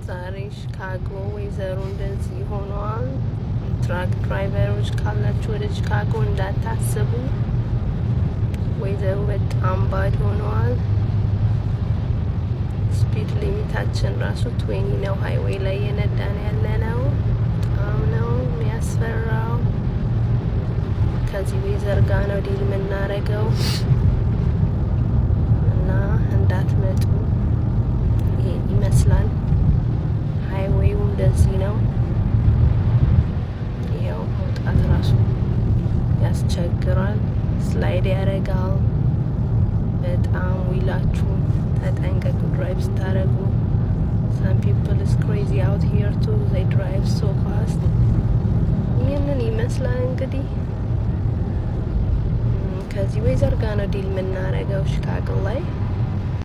ዛሬ ሺካጎ ወይዘሮ እንደዚህ ሆኗል። ትራክ ድራይቨሮች ካላችሁ ወደ ሺካጎ እንዳታስቡ። ወይዘሮ በጣም ባድ ሆነዋል። ስፒድ ሊሚታችን ራሱ 20 ነው። ሃይዌይ ላይ የነዳን ያለ ነው። በጣም ነው የሚያስፈራው። ከዚህ ወይዘር ጋር ነው ዲል የምናረገው እና እንዳትመጡ። ይሄን ይመስላል። ሃይዌው እንደዚህ ነው። ያው መውጣት ራሱ ያስቸግራል። ስላይድ ያደርጋል። በጣም ዊላችሁ ተጠንቀቁ ድራይቭ ስታደርጉ። some people is crazy out here too, they drive so fast። ይህንን ይመስላል እንግዲህ ከዚህ ወይዘር ጋር ነው ዲል የምናረገው ሺካጎ ላይ።